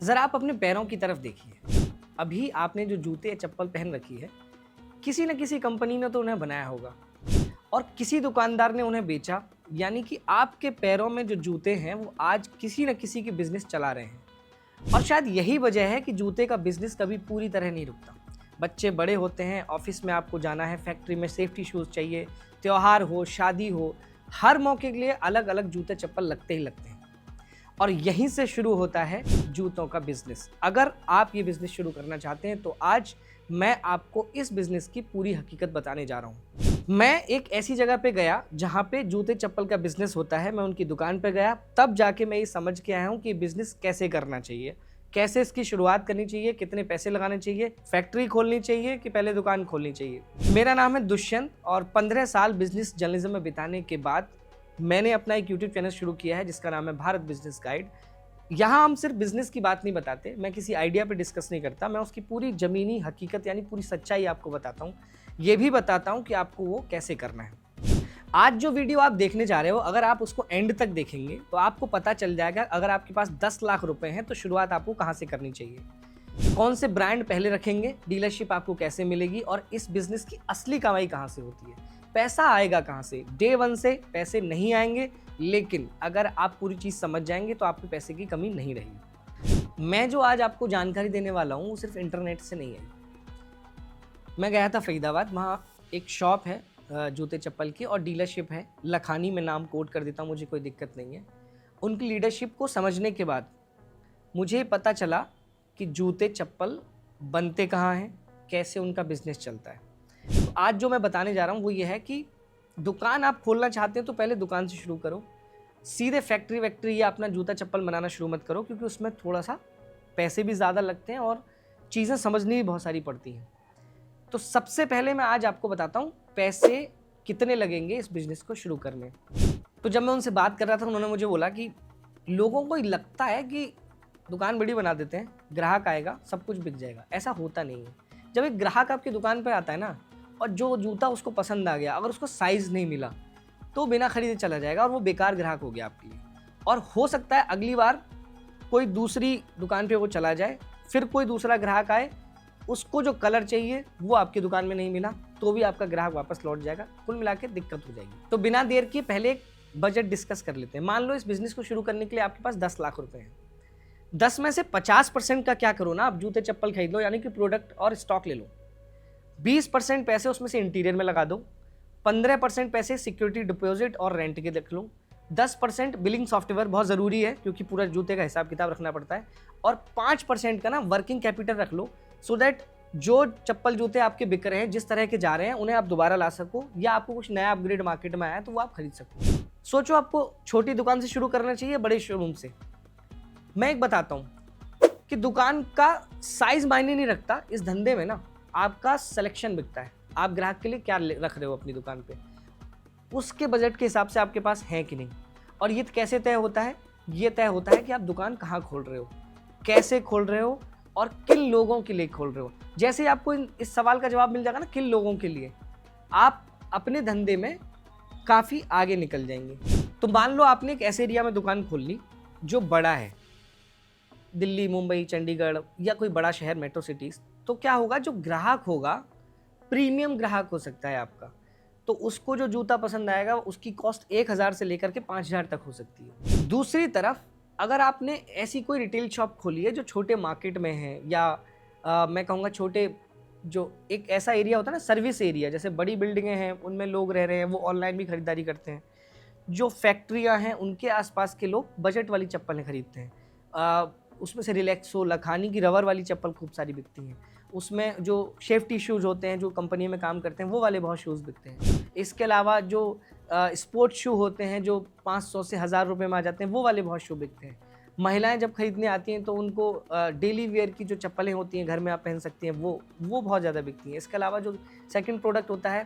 ज़रा आप अपने पैरों की तरफ देखिए। अभी आपने जो जूते या चप्पल पहन रखी है, किसी न किसी कंपनी ने तो उन्हें बनाया होगा और किसी दुकानदार ने उन्हें बेचा। यानी कि आपके पैरों में जो जूते हैं वो आज किसी न किसी की बिज़नेस चला रहे हैं। और शायद यही वजह है कि जूते का बिज़नेस कभी पूरी तरह नहीं रुकता। बच्चे बड़े होते हैं, ऑफ़िस में आपको जाना है, फैक्ट्री में सेफ्टी शूज़ चाहिए, त्योहार हो, शादी हो, हर मौके के लिए अलग-अलग जूते चप्पल लगते ही लगते हैं। और यहीं से शुरू होता है जूतों का बिज़नेस। अगर आप ये बिज़नेस शुरू करना चाहते हैं तो आज मैं आपको इस बिज़नेस की पूरी हकीकत बताने जा रहा हूँ। मैं एक ऐसी जगह पे गया जहाँ पे जूते चप्पल का बिज़नेस होता है। मैं उनकी दुकान पे गया, तब जाके मैं ये समझ के आया हूँ कि बिज़नेस कैसे करना चाहिए, कैसे इसकी शुरुआत करनी चाहिए, कितने पैसे लगाने चाहिए, फैक्ट्री खोलनी चाहिए कि पहले दुकान खोलनी चाहिए। मेरा नाम है दुष्यंत और 15 साल बिज़नेस जर्नलिज्म में बिताने के बाद मैंने अपना एक यूट्यूब चैनल शुरू किया है जिसका नाम है भारत बिजनेस गाइड। यहाँ हम सिर्फ बिजनेस की बात नहीं बताते, मैं किसी आइडिया पे डिस्कस नहीं करता, मैं उसकी पूरी ज़मीनी हकीकत यानी पूरी सच्चाई आपको बताता हूँ। ये भी बताता हूँ कि आपको वो कैसे करना है। आज जो वीडियो आप देखने जा रहे हो, अगर आप उसको एंड तक देखेंगे तो आपको पता चल जाएगा अगर आपके पास 10 लाख रुपए हैं तो शुरुआत आपको कहाँ से करनी चाहिए, कौन से ब्रांड पहले रखेंगे, डीलरशिप आपको कैसे मिलेगी और इस बिजनेस की असली कमाई कहाँ से होती है, पैसा आएगा कहाँ से। डे वन से पैसे नहीं आएंगे, लेकिन अगर आप पूरी चीज़ समझ जाएंगे तो आपको पैसे की कमी नहीं रहेगी। मैं जो आज आपको जानकारी देने वाला हूँ वो सिर्फ इंटरनेट से नहीं है। मैं गया था फरीदाबाद, वहाँ एक शॉप है जूते चप्पल की और डीलरशिप है लखानी, में नाम कोट कर देता हूँ, मुझे कोई दिक्कत नहीं है। उनकी लीडरशिप को समझने के बाद मुझे पता चला कि जूते चप्पल बनते कहाँ हैं, कैसे उनका बिजनेस चलता है। तो आज जो मैं बताने जा रहा हूँ वो ये है कि दुकान आप खोलना चाहते हैं तो पहले दुकान से शुरू करो। सीधे फैक्ट्री वैक्ट्री या अपना जूता चप्पल बनाना शुरू मत करो, क्योंकि उसमें थोड़ा सा पैसे भी ज़्यादा लगते हैं और चीज़ें समझनी भी बहुत सारी पड़ती हैं। तो सबसे पहले मैं आज आपको बताता हूँ पैसे कितने लगेंगे इस बिज़नेस को शुरू करने। तो जब मैं उनसे बात कर रहा था उन्होंने मुझे बोला कि लोगों को लगता है कि दुकान बड़ी बना देते हैं, ग्राहक आएगा, सब कुछ बिक जाएगा। ऐसा होता नहीं है। जब एक ग्राहक आपकी दुकान पर आता है ना और जो जूता उसको पसंद आ गया, अगर उसको साइज़ नहीं मिला तो बिना खरीदे चला जाएगा और वो बेकार ग्राहक हो गया आपके लिए। और हो सकता है अगली बार कोई दूसरी दुकान पे वो चला जाए, फिर कोई दूसरा ग्राहक आए, उसको जो कलर चाहिए वो आपकी दुकान में नहीं मिला तो भी आपका ग्राहक वापस लौट जाएगा। कुल मिला के दिक्कत हो जाएगी। तो बिना देर किए पहले एक बजट डिस्कस कर लेते हैं। मान लो इस बिज़नेस को शुरू करने के लिए आपके पास 10 लाख रुपए हैं। 10 में से 50% का क्या करो ना, आप जूते चप्पल खरीद लो, यानी कि प्रोडक्ट और स्टॉक ले लो। 20% पैसे उसमें से इंटीरियर में लगा दो, 15% पैसे सिक्योरिटी डिपॉजिट और रेंट के रख लो, 10% बिलिंग सॉफ्टवेयर बहुत ज़रूरी है क्योंकि पूरा जूते का हिसाब किताब रखना पड़ता है, और 5% का ना वर्किंग कैपिटल रख लो, सो दैट जो चप्पल जूते आपके बिक रहे हैं, जिस तरह के जा रहे हैं, उन्हें आप दोबारा ला सको, या आपको कुछ नया अपग्रेड मार्केट में आया है तो वो आप खरीद सको। सोचो आपको छोटी दुकान से शुरू करना चाहिए बड़े शोरूम से। मैं एक बताता हूँ कि दुकान का साइज मायने नहीं रखता इस धंधे में ना, आपका सिलेक्शन बिकता है। आप ग्राहक के लिए क्या रख रहे हो अपनी दुकान पे, उसके बजट के हिसाब से आपके पास है कि नहीं। और ये कैसे तय होता है, ये तय होता है कि आप दुकान कहाँ खोल रहे हो, कैसे खोल रहे हो और किन लोगों के लिए खोल रहे हो। जैसे ही आपको इस सवाल का जवाब मिल जाएगा ना, किन लोगों के लिए, आप अपने धंधे में काफ़ी आगे निकल जाएंगे। तो मान लो आपने एक ऐसे एरिया में दुकान खोल ली जो बड़ा है, दिल्ली, मुंबई, चंडीगढ़ या कोई बड़ा शहर, मेट्रो सिटीज़। तो क्या होगा, जो ग्राहक होगा प्रीमियम ग्राहक हो सकता है आपका, तो उसको जो जूता पसंद आएगा उसकी कॉस्ट 1000 से लेकर के 5000 तक हो सकती है। दूसरी तरफ अगर आपने ऐसी कोई रिटेल शॉप खोली है जो छोटे मार्केट में है, या मैं कहूँगा छोटे, जो एक ऐसा एरिया होता है ना सर्विस एरिया, जैसे बड़ी बिल्डिंगें हैं उनमें लोग रह रहे हैं, वो ऑनलाइन भी खरीदारी करते हैं, जो फैक्ट्रियाँ हैं उनके आसपास के लोग बजट वाली चप्पलें खरीदते हैं। उसमें से रिलैक्सो, लखानी की रबर वाली चप्पल खूब सारी बिकती हैं। उसमें जो सेफ्टी शूज़ होते हैं, जो कंपनी में काम करते हैं, वो वाले बहुत शूज़ बिकते हैं। इसके अलावा जो स्पोर्ट्स शू होते हैं जो 500 से 1000 रुपये में आ जाते हैं, वो वाले बहुत शू बिकते हैं। महिलाएं जब खरीदने आती हैं तो उनको डेली वेयर की जो चप्पलें होती हैं, घर में आप पहन सकती हैं, वो बहुत ज़्यादा बिकती हैं। इसके अलावा जो सेकंड प्रोडक्ट होता है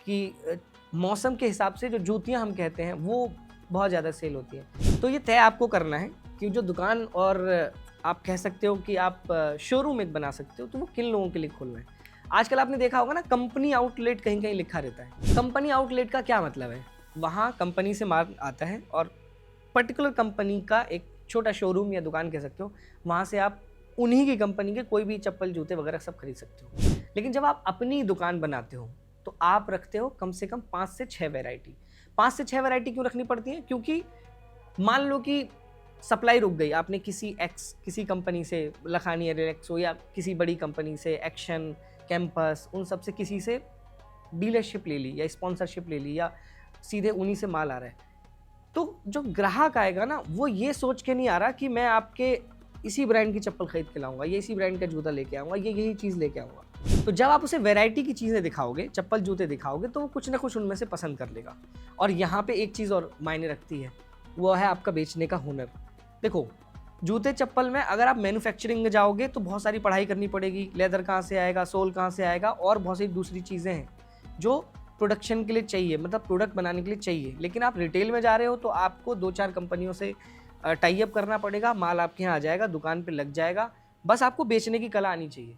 कि मौसम के हिसाब से जो जूतियाँ हम कहते हैं, वो बहुत ज़्यादा सेल होती हैं। तो ये तय आपको करना है कि जो दुकान, और आप कह सकते हो कि आप शोरूम एक बना सकते हो, तो वो किन लोगों के लिए खोलना है। आजकल आपने देखा होगा ना, कंपनी आउटलेट कहीं कहीं लिखा रहता है। कंपनी आउटलेट का क्या मतलब है, वहाँ कंपनी से माल आता है और पर्टिकुलर कंपनी का एक छोटा शोरूम या दुकान कह सकते हो, वहाँ से आप उन्हीं की कंपनी के कोई भी चप्पल जूते वगैरह सब खरीद सकते हो। लेकिन जब आप अपनी दुकान बनाते हो तो आप रखते हो कम से कम 5 से 6 वैरायटी। 5 से 6 वैरायटी क्यों रखनी पड़ती है? क्योंकि मान लो कि सप्लाई रुक गई, आपने किसी कंपनी से, लखानी या रिलैक्सो या किसी बड़ी कंपनी से, एक्शन, कैंपस, उन सब से किसी से डीलरशिप ले ली या स्पॉन्सरशिप ले ली या सीधे उन्हीं से माल आ रहा है, तो जो ग्राहक आएगा ना, वो ये सोच के नहीं आ रहा कि मैं आपके इसी ब्रांड की चप्पल खरीद के लाऊंगा, ये इसी ब्रांड का जूता लेके आऊंगा, ये यही चीज़ लेके आऊंगा। तो जब आप उसे वैरायटी की चीज़ें दिखाओगे, चप्पल जूते दिखाओगे, तो वो कुछ ना कुछ उनमें से पसंद कर लेगा। और यहाँ पे एक चीज़ और मायने रखती है, वो है आपका बेचने का हुनर। देखो, जूते चप्पल में अगर आप मैन्युफैक्चरिंग में जाओगे तो बहुत सारी पढ़ाई करनी पड़ेगी, लेदर कहाँ से आएगा, सोल कहाँ से आएगा, और बहुत सारी दूसरी चीज़ें हैं जो प्रोडक्शन के लिए चाहिए, मतलब प्रोडक्ट बनाने के लिए चाहिए। लेकिन आप रिटेल में जा रहे हो तो आपको 2-4 कंपनियों से टाई अप करना पड़ेगा, माल आपके यहाँ आ जाएगा, दुकान पे लग जाएगा, बस आपको बेचने की कला आनी चाहिए।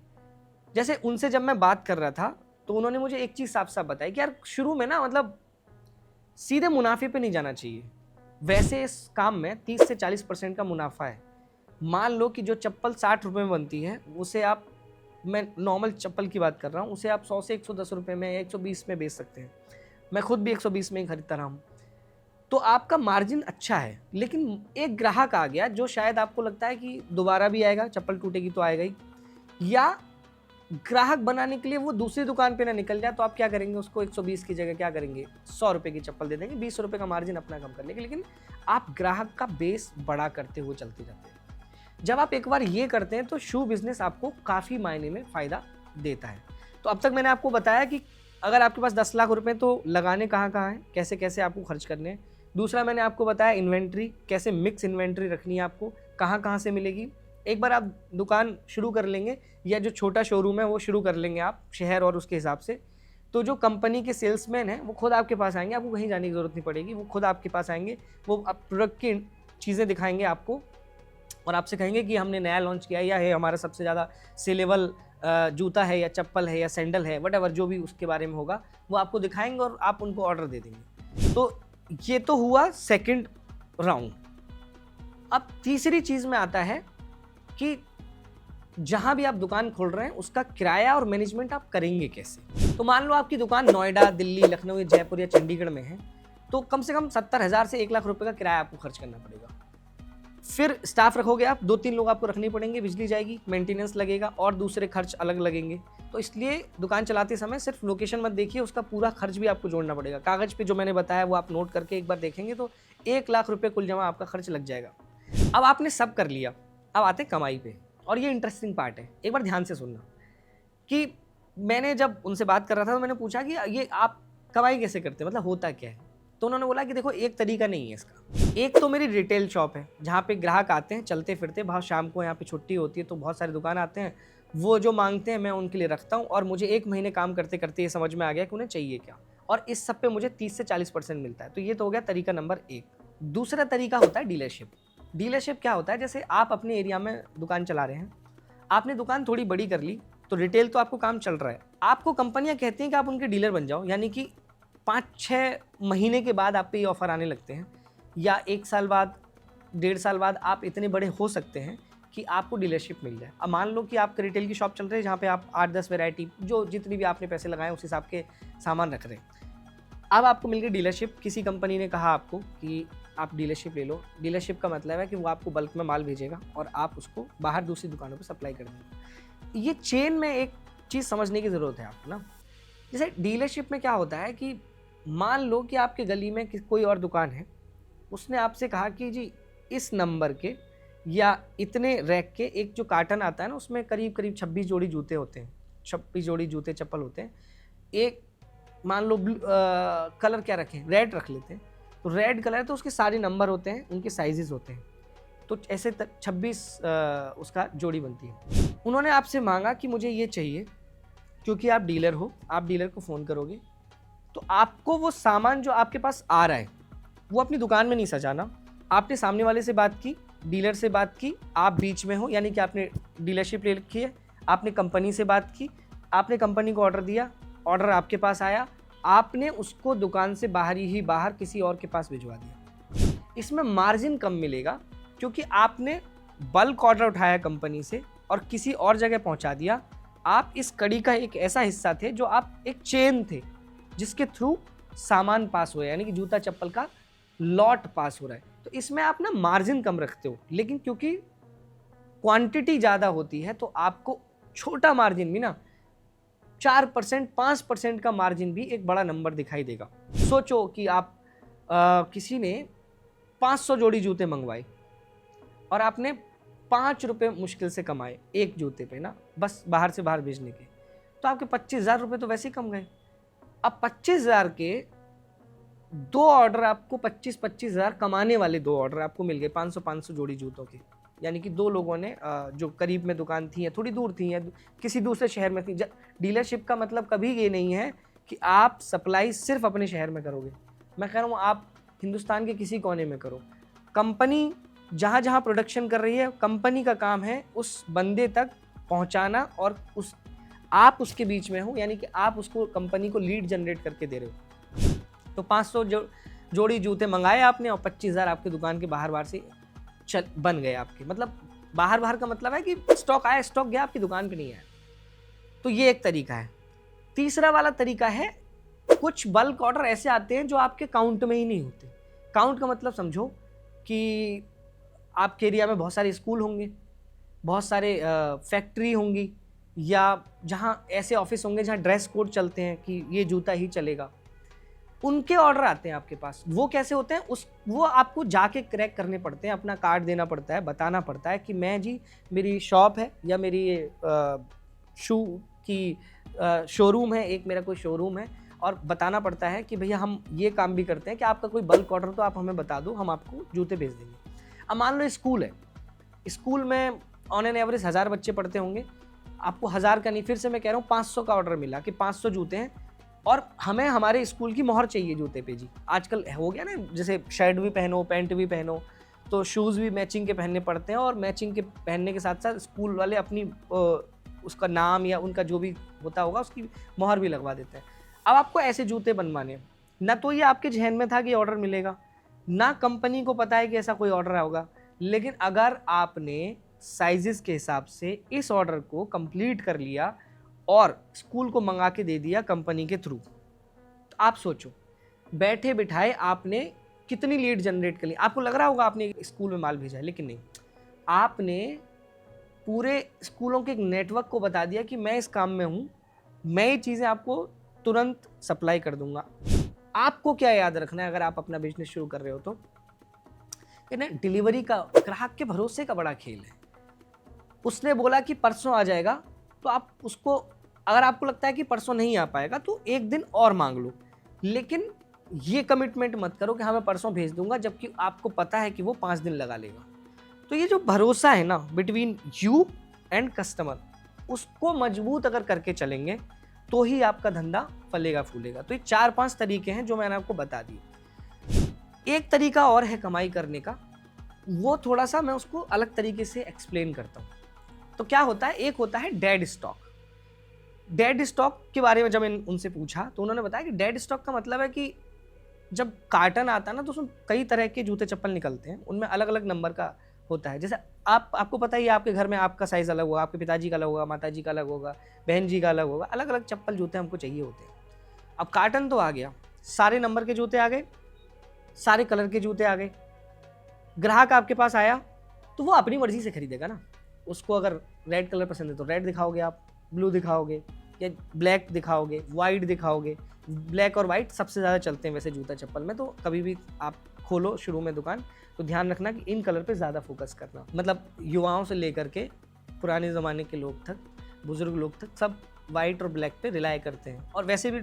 जैसे उनसे जब मैं बात कर रहा था तो उन्होंने मुझे एक चीज़ साफ साफ बताई कि यार शुरू में ना, मतलब सीधे मुनाफे पे नहीं जाना चाहिए। वैसे इस काम में 30 से 40% का मुनाफा है। मान लो कि जो चप्पल 60 रुपये में बनती है, उसे आप, मैं नॉर्मल चप्पल की बात कर रहा हूँ, उसे आप 100 से 110 रुपये में या 120 में बेच सकते हैं। मैं खुद भी 120 में ही खरीदता रहा हूँ, तो आपका मार्जिन अच्छा है। लेकिन एक ग्राहक आ गया जो शायद आपको लगता है कि दोबारा भी आएगा, चप्पल टूटेगी तो आएगा ही, या ग्राहक बनाने के लिए वो दूसरी दुकान पे ना निकल जाए, तो आप क्या करेंगे, उसको 120 की जगह क्या करेंगे, 100 रुपये की चप्पल दे देंगे, 20 रुपये का मार्जिन अपना कम कर लेंगे। लेकिन आप ग्राहक का बेस बड़ा करते हुए चलते जाते हैं। जब आप एक बार ये करते हैं तो शू बिजनेस आपको काफ़ी मायने में फ़ायदा देता है। तो अब तक मैंने आपको बताया कि अगर आपके पास 10 लाख रुपए तो लगाने कहाँ कहाँ हैं, कैसे कैसे आपको खर्च करने हैं। दूसरा मैंने आपको बताया इन्वेंट्री, कैसे मिक्स इन्वेंट्री रखनी है आपको, कहाँ कहाँ से मिलेगी। एक बार आप दुकान शुरू कर लेंगे या जो छोटा शोरूम है वो शुरू कर लेंगे आप शहर और उसके हिसाब से, तो जो कंपनी के सेल्समैन हैं वो खुद आपके पास आएंगे, आपको कहीं जाने की ज़रूरत नहीं पड़ेगी। वो खुद आपके पास आएंगे, वो प्रोडक्ट की चीज़ें दिखाएंगे आपको और आपसे कहेंगे कि हमने नया लॉन्च किया है, या है हमारा सबसे ज़्यादा सेलेबल जूता है या चप्पल है या सैंडल है, वट एवर जो भी उसके बारे में होगा वो आपको दिखाएंगे और आप उनको ऑर्डर दे देंगे। तो ये तो हुआ सेकंड राउंड। अब तीसरी चीज़ में आता है कि जहां भी आप दुकान खोल रहे हैं उसका किराया और मैनेजमेंट आप करेंगे कैसे। तो मान लो आपकी दुकान नोएडा, दिल्ली, लखनऊ या जयपुर या चंडीगढ़ में है, तो कम से कम 70,000 से 1 लाख रुपए का किराया आपको खर्च करना पड़ेगा। फिर स्टाफ रखोगे आप, 2-3 लोग आपको रखने पड़ेंगे, बिजली जाएगी, मेंटेनेंस लगेगा और दूसरे खर्च अलग लगेंगे। तो इसलिए दुकान चलाते समय सिर्फ लोकेशन मत देखिए, उसका पूरा खर्च भी आपको जोड़ना पड़ेगा। कागज़ पे जो मैंने बताया वो आप नोट करके एक बार देखेंगे तो 1 लाख रुपए कुल जमा आपका खर्च लग जाएगा। अब आपने सब कर लिया, अब आते कमाई पे, और ये इंटरेस्टिंग पार्ट है, एक बार ध्यान से सुनना। कि मैंने जब उनसे बात कर रहा था तो मैंने पूछा कि ये आप कमाई कैसे करते हैं, मतलब होता क्या है। तो उन्होंने बोला कि देखो, एक तरीका नहीं है इसका। एक तो मेरी रिटेल शॉप है जहाँ पे ग्राहक आते हैं चलते फिरते, बहुत शाम को यहाँ पे छुट्टी होती है तो बहुत सारे दुकान आते हैं, वो जो मांगते हैं मैं उनके लिए रखता हूँ, और मुझे 1 महीने काम करते करते ये समझ में आ गया कि उन्हें चाहिए क्या, और इस सब पे मुझे 30 से 40% मिलता है। तो ये तो हो गया तरीका नंबर 1। दूसरा तरीका होता है डीलरशिप। डीलरशिप क्या होता है, जैसे आप अपने एरिया में दुकान चला रहे हैं, आपने दुकान थोड़ी बड़ी कर ली, तो रिटेल तो आपको काम चल रहा है, आपको कंपनियां कहती हैं कि आप उनके डीलर बन जाओ, यानी कि 5-6 महीने के बाद आप पे ये ऑफर आने लगते हैं, या 1 साल बाद, 1.5 साल बाद आप इतने बड़े हो सकते हैं कि आपको डीलरशिप मिल जाए। अब मान लो कि आपके रिटेल की शॉप चल रही है जहाँ पे आप 8-10 वैरायटी, जो जितनी भी आपने पैसे लगाए उस हिसाब के सामान रख रहे हैं। अब आपको मिल गई डीलरशिप, किसी कंपनी ने कहा आपको कि आप डीलरशिप ले लो। डीलरशिप का मतलब है कि वो आपको बल्क में माल भेजेगा और आप उसको बाहर दूसरी दुकानों पे सप्लाई कर देंगे। ये चेन में एक चीज़ समझने की ज़रूरत है आपको ना। जैसे डीलरशिप में क्या होता है कि मान लो कि आपके गली में कोई और दुकान है, उसने आपसे कहा कि जी इस नंबर के या इतने रैक के एक जो कार्टन आता है ना, उसमें करीब करीब 26 जोड़ी जूते होते हैं, 26 जोड़ी जूते चप्पल होते हैं। एक मान लो कलर क्या रखें, रेड रख लेते हैं, तो रेड कलर है तो उसके सारे नंबर होते हैं, उनके साइजेस होते हैं, तो ऐसे 26 उसका जोड़ी बनती है। उन्होंने आपसे मांगा कि मुझे ये चाहिए, क्योंकि आप डीलर हो, आप डीलर को फ़ोन करोगे तो आपको वो सामान जो आपके पास आ रहा है वो अपनी दुकान में नहीं सजाना। आपने सामने वाले से बात की, डीलर से बात की, आप बीच में हो, यानी कि आपने डीलरशिप ले रखी है, आपने कंपनी से बात की, आपने कंपनी को ऑर्डर दिया, ऑर्डर आपके पास आया, आपने उसको दुकान से बाहर ही बाहर किसी और के पास भिजवा दिया। इसमें मार्जिन कम मिलेगा क्योंकि आपने बल्क ऑर्डर उठाया कंपनी से और किसी और जगह पहुंचा दिया। आप इस कड़ी का एक ऐसा हिस्सा थे जो आप एक चेन थे जिसके थ्रू सामान पास हुआ है, यानी कि जूता चप्पल का लॉट पास हो रहा है। तो इसमें आप ना मार्जिन कम रखते हो, लेकिन क्योंकि क्वांटिटी ज़्यादा होती है तो आपको छोटा मार्जिन भी ना 4% 5% का मार्जिन भी एक बड़ा नंबर दिखाई देगा। सोचो कि आप किसी ने 500 जोड़ी जूते मंगवाए और आपने 5 रुपये मुश्किल से कमाए एक जूते पे ना, बस बाहर से बाहर भेजने के, तो आपके 25,000 रुपये तो वैसे ही कम गए। अब 25,000 के 2 ऑर्डर आपको 25,000 कमाने वाले 2 ऑर्डर आपको मिल गए 500 जोड़ी जूतों के, यानी कि 2 लोगों ने जो करीब में दुकान थी या थोड़ी दूर थी या किसी दूसरे शहर में थी। डीलरशिप का मतलब कभी ये नहीं है कि आप सप्लाई सिर्फ अपने शहर में करोगे। मैं कह रहा हूँ आप हिंदुस्तान के किसी कोने में करो। कंपनी जहाँ जहाँ प्रोडक्शन कर रही है, कंपनी का काम है उस बंदे तक पहुँचाना और आप उसके बीच में हो, यानी कि आप उसको कंपनी को लीड जनरेट करके दे रहे हो। तो 500 जोड़ी जूते मंगाए आपने और 25,000 आपकी दुकान के बाहर से बन गए आपके। मतलब बाहर का मतलब है कि स्टॉक आया स्टॉक गया, आपकी दुकान पे नहीं आया। तो ये एक तरीका है। तीसरा वाला तरीका है, कुछ बल्क ऑर्डर ऐसे आते हैं जो आपके काउंट में ही नहीं होते। काउंट का मतलब समझो कि आपके एरिया में बहुत सारे स्कूल होंगे, बहुत सारे फैक्ट्री होंगी, या जहाँ ऐसे ऑफिस होंगे जहाँ ड्रेस कोड चलते हैं कि ये जूता ही चलेगा, उनके ऑर्डर आते हैं आपके पास। वो कैसे होते हैं वो आपको जाके क्रैक करने पड़ते हैं, अपना कार्ड देना पड़ता है, बताना पड़ता है कि मैं जी मेरी शॉप है या मेरी शू की शोरूम है, एक मेरा कोई शोरूम है, और बताना पड़ता है कि भैया हम ये काम भी करते हैं कि आपका कोई बल्क ऑर्डर तो आप हमें बता दो, हम आपको जूते भेज देंगे। अब मान लो स्कूल है, स्कूल में ऑन एन एवरेज 1000 बच्चे पढ़ते होंगे, आपको 1000 का नहीं, फिर से मैं कह रहा हूँ 500 का ऑर्डर मिला कि 500 जूते हैं और हमें हमारे स्कूल की मोहर चाहिए जूते पे जी। आजकल हो गया ना, जैसे शर्ट भी पहनो, पैंट भी पहनो, तो शूज़ भी मैचिंग के पहनने पड़ते हैं, और मैचिंग के पहनने के साथ साथ स्कूल वाले अपनी उसका नाम या उनका जो भी होता होगा उसकी मोहर भी लगवा देते हैं। अब आपको ऐसे जूते बनवाने, ना तो ये आपके जहन में था कि ऑर्डर मिलेगा, ना कंपनी को पता है कि ऐसा कोई ऑर्डर होगा, लेकिन अगर आपने साइजेस के हिसाब से इस ऑर्डर को कंप्लीट कर लिया और स्कूल को मंगा के दे दिया कंपनी के थ्रू, तो आप सोचो बैठे बिठाए आपने कितनी लीड जनरेट कर ली। आपको लग रहा होगा आपने स्कूल में माल भेजा है, लेकिन नहीं, आपने पूरे स्कूलों के एक नेटवर्क को बता दिया कि मैं इस काम में हूँ, मैं ये चीज़ें आपको तुरंत सप्लाई कर दूंगा। आपको क्या याद रखना है अगर आप अपना बिजनेस शुरू कर रहे हो तो, कि ना डिलीवरी का, ग्राहक के भरोसे का बड़ा खेल है। उसने बोला कि परसों आ जाएगा, तो आप उसको, अगर आपको लगता है कि परसों नहीं आ पाएगा तो एक दिन और मांग लो, लेकिन ये कमिटमेंट मत करो कि हाँ मैं परसों भेज दूंगा, जबकि आपको पता है कि वो 5 दिन लगा लेगा। तो ये जो भरोसा है ना बिटवीन यू एंड कस्टमर, उसको मजबूत अगर करके चलेंगे तो ही आपका धंधा फलेगा फूलेगा। तो ये 4-5 तरीके हैं जो मैंने आपको बता दिए। एक तरीका और है कमाई करने का, वो थोड़ा सा मैं उसको अलग तरीके से एक्सप्लेन करता हूँ। तो क्या होता है, एक होता है डेड स्टॉक। डेड स्टॉक के बारे में जब मैंने उनसे पूछा तो उन्होंने बताया कि डेड स्टॉक का मतलब है कि जब कार्टन आता है ना, तो उसमें कई तरह के जूते चप्पल निकलते हैं, उनमें अलग अलग नंबर का होता है। जैसे आपको पता ही है, आपके घर में आपका साइज़ अलग होगा, आपके पिताजी का अलग होगा, माताजी का अलग होगा, बहन जी का अलग होगा, अलग अलग चप्पल जूते हमको चाहिए होते हैं। अब कार्टन तो आ गया, सारे नंबर के जूते आ गए, सारे कलर के जूते आ गए। ग्राहक आपके पास आया तो वो अपनी मर्जी से खरीदेगा ना। उसको अगर रेड कलर पसंद है तो रेड दिखाओगे आप, ब्लू दिखाओगे या ब्लैक दिखाओगे, वाइट दिखाओगे। ब्लैक और वाइट सबसे ज़्यादा चलते हैं वैसे जूता चप्पल में। तो कभी भी आप खोलो शुरू में दुकान तो ध्यान रखना कि इन कलर पे ज़्यादा फोकस करना। मतलब युवाओं से लेकर के पुराने ज़माने के लोग तक, बुज़ुर्ग लोग तक, सब वाइट और ब्लैक पे रिलाई करते हैं, और वैसे भी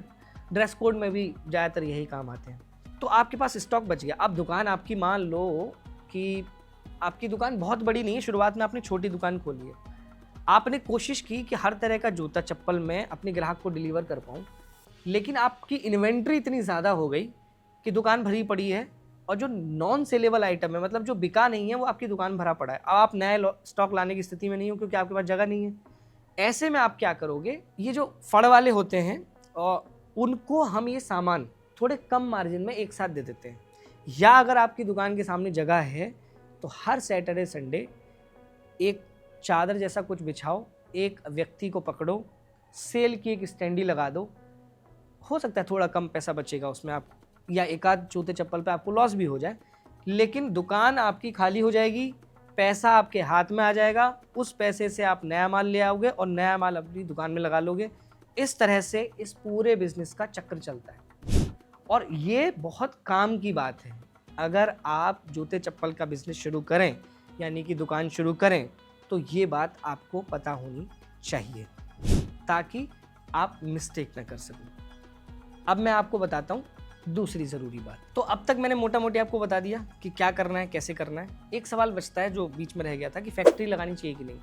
ड्रेस कोड में भी ज़्यादातर यही काम आते हैं। तो आपके पास स्टॉक बच गया। अब दुकान आपकी, मान लो कि आपकी दुकान बहुत बड़ी नहीं है, शुरुआत में आपने छोटी दुकान खोली है, आपने कोशिश की कि हर तरह का जूता चप्पल मैं अपने ग्राहक को डिलीवर कर पाऊँ, लेकिन आपकी इन्वेंट्री इतनी ज़्यादा हो गई कि दुकान भरी पड़ी है, और जो नॉन सेलेबल आइटम है, मतलब जो बिका नहीं है, वो आपकी दुकान भरा पड़ा है। अब आप नए स्टॉक लाने की स्थिति में नहीं हो क्योंकि आपके पास जगह नहीं है। ऐसे में आप क्या करोगे, ये जो फड़ वाले होते हैं और उनको हम ये सामान थोड़े कम मार्जिन में एक साथ दे देते हैं, या अगर आपकी दुकान के सामने जगह है तो हर सैटरडे संडे एक चादर जैसा कुछ बिछाओ, एक व्यक्ति को पकड़ो, सेल की एक स्टैंडी लगा दो। हो सकता है थोड़ा कम पैसा बचेगा उसमें आप, या एक आध जूते चप्पल पे आपको लॉस भी हो जाए, लेकिन दुकान आपकी खाली हो जाएगी, पैसा आपके हाथ में आ जाएगा। उस पैसे से आप नया माल ले आओगे और नया माल अपनी दुकान में लगा लोगे। इस तरह से इस पूरे बिजनेस का चक्र चलता है और ये बहुत काम की बात है। अगर आप जूते चप्पल का बिजनेस शुरू करें, यानी कि दुकान शुरू करें, तो ये बात आपको पता होनी चाहिए ताकि आप मिस्टेक ना कर सकें। अब मैं आपको बताता हूँ दूसरी ज़रूरी बात। तो अब तक मैंने मोटा मोटी आपको बता दिया कि क्या करना है, कैसे करना है। एक सवाल बचता है जो बीच में रह गया था कि फैक्ट्री लगानी चाहिए कि नहीं।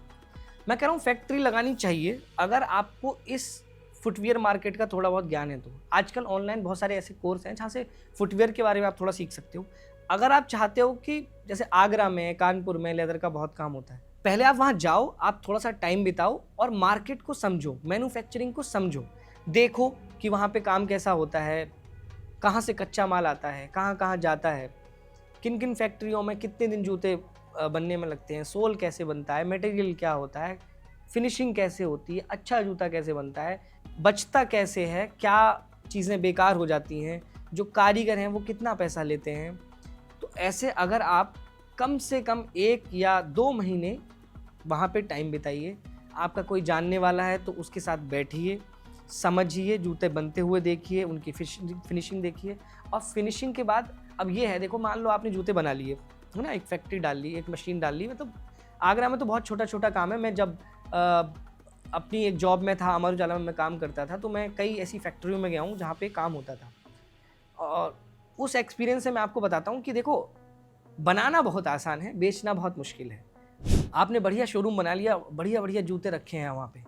मैं कह रहा हूँ फैक्ट्री लगानी चाहिए अगर आपको इस फुटवियर मार्केट का थोड़ा बहुत ज्ञान है। तो आजकल ऑनलाइन बहुत सारे ऐसे कोर्स हैं जहाँ से फुटवियर के बारे में आप थोड़ा सीख सकते हो। अगर आप चाहते हो कि जैसे आगरा में, कानपुर में लेदर का बहुत काम होता है, पहले आप वहाँ जाओ, आप थोड़ा सा टाइम बिताओ और मार्केट को समझो, मैन्युफैक्चरिंग को समझो, देखो कि वहाँ पे काम कैसा होता है, कहाँ से कच्चा माल आता है, कहाँ कहाँ जाता है, किन किन फैक्ट्रियों में कितने दिन जूते बनने में लगते हैं, सोल कैसे बनता है, मटेरियल क्या होता है, फिनिशिंग कैसे होती है, अच्छा जूता कैसे बनता है, बचता कैसे है, क्या चीज़ें बेकार हो जाती हैं, जो कारीगर हैं वो कितना पैसा लेते हैं। तो ऐसे अगर आप कम से कम 1 या 2 महीने वहाँ पे टाइम बिताइए, आपका कोई जानने वाला है तो उसके साथ बैठिए, समझिए, जूते बनते हुए देखिए, उनकी फिनिशिंग देखिए। और फिनिशिंग के बाद अब ये है, देखो मान लो आपने जूते बना लिए है ना, एक फैक्ट्री डाल ली, एक मशीन डाल ली। मतलब आगरा में तो बहुत छोटा छोटा काम है। मैं जब अपनी एक जॉब में था, अमर उजाला में मैं काम करता था, तो मैं कई ऐसी फैक्ट्रियों में गया हूँ जहाँ पे काम होता था। और उस एक्सपीरियंस से मैं आपको बताता हूँ कि देखो, बनाना बहुत आसान है, बेचना बहुत मुश्किल है। आपने बढ़िया शोरूम बना लिया, बढ़िया बढ़िया जूते रखे हैं वहाँ पे,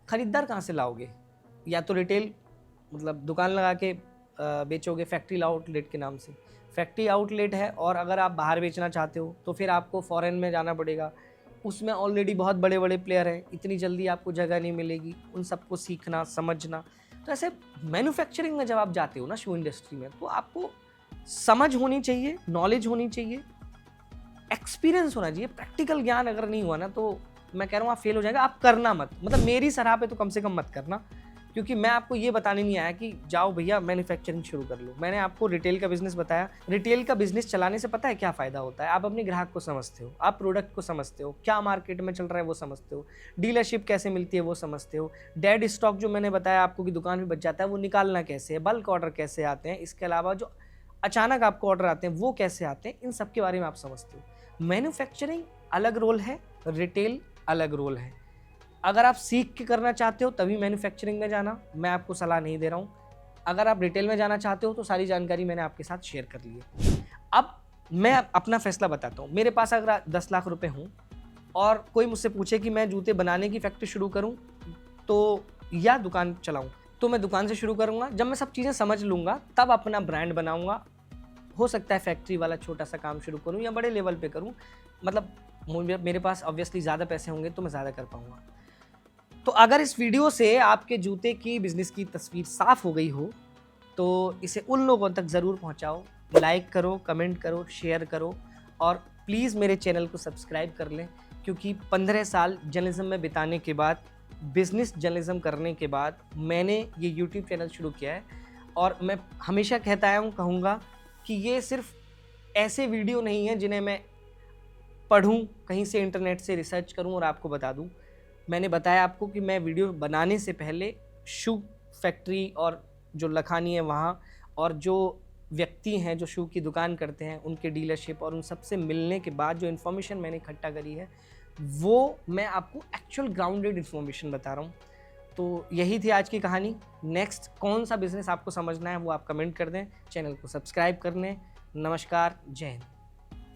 ख़रीदार कहाँ से लाओगे? या तो रिटेल मतलब दुकान लगा के बेचोगे, फैक्ट्री आउटलेट के नाम से। फैक्ट्री आउटलेट है और अगर आप बाहर बेचना चाहते हो तो फिर आपको फॉरेन में जाना पड़ेगा, उसमें ऑलरेडी बहुत बड़े बड़े प्लेयर हैं, इतनी जल्दी आपको जगह नहीं मिलेगी, उन सबको सीखना समझना। तो ऐसे मैन्युफैक्चरिंग में जब आप जाते हो ना, शू इंडस्ट्री में, तो आपको समझ होनी चाहिए, नॉलेज होनी चाहिए, एक्सपीरियंस होना चाहिए। प्रैक्टिकल ज्ञान अगर नहीं हुआ ना तो मैं कह रहा हूँ आप फेल हो जाएगा। आप करना मत, मतलब मेरी सलाह पे तो कम से कम मत करना, क्योंकि मैं आपको ये बताने नहीं आया कि जाओ भैया मैन्युफैक्चरिंग शुरू कर लो। मैंने आपको रिटेल का बिजनेस बताया। रिटेल का बिजनेस चलाने से पता है क्या फ़ायदा होता है? आप अपने ग्राहक को समझते हो, आप प्रोडक्ट को समझते हो, क्या मार्केट में चल रहा है वो समझते हो, डीलरशिप कैसे मिलती है वो समझते हो, डेड स्टॉक जो मैंने बताया आपको कि दुकान में बच जाता है वो निकालना कैसे है, बल्क ऑर्डर कैसे आते हैं, इसके अलावा जो अचानक आपको ऑर्डर आते हैं वो कैसे आते हैं, इन सब के बारे में आप समझते हो। मैन्युफैक्चरिंग अलग रोल है, रिटेल अलग रोल है। अगर आप सीख के करना चाहते हो तभी मैन्युफैक्चरिंग में जाना, मैं आपको सलाह नहीं दे रहा हूँ। अगर आप रिटेल में जाना चाहते हो तो सारी जानकारी मैंने आपके साथ शेयर कर ली है। अब मैं अपना फैसला बताता हूँ। मेरे पास अगर 10 लाख रुपए हों और कोई मुझसे पूछे कि मैं जूते बनाने की फैक्ट्री शुरू करूँ तो या दुकान चलाऊँ, तो मैं दुकान से शुरू करूँगा। जब मैं सब चीज़ें समझ लूँगा तब अपना ब्रांड बनाऊँगा। हो सकता है फैक्ट्री वाला छोटा सा काम शुरू करूँ या बड़े लेवल पे करूँ, मतलब मेरे पास ऑब्वियसली ज़्यादा पैसे होंगे तो मैं ज़्यादा कर पाऊँगा। तो अगर इस वीडियो से आपके जूते की बिज़नेस की तस्वीर साफ़ हो गई हो तो इसे उन लोगों तक ज़रूर पहुँचाओ। लाइक करो, कमेंट करो, शेयर करो और प्लीज़ मेरे चैनल को सब्सक्राइब कर लें, क्योंकि 15 साल जर्नलिज्म में बिताने के बाद, बिज़नेस जर्नलिज्म करने के बाद मैंने ये यूट्यूब चैनल शुरू किया है। और मैं हमेशा कहता आया हूँ, कहूँगा कि ये सिर्फ ऐसे वीडियो नहीं है जिन्हें मैं पढ़ूँ, कहीं से इंटरनेट से रिसर्च करूँ और आपको बता दूँ। मैंने बताया आपको कि मैं वीडियो बनाने से पहले शू फैक्ट्री और जो लखानी है वहाँ, और जो व्यक्ति हैं जो शू की दुकान करते हैं, उनके डीलरशिप और उन सब से मिलने के बाद जो इन्फॉर्मेशन मैंने इकट्ठा करी है वो मैं आपको एक्चुअल ग्राउंडेड इन्फॉर्मेशन बता रहा हूँ। तो यही थी आज की कहानी। नेक्स्ट कौन सा बिज़नेस आपको समझना है वो आप कमेंट कर दें, चैनल को सब्सक्राइब कर लें। नमस्कार, जय हिंद।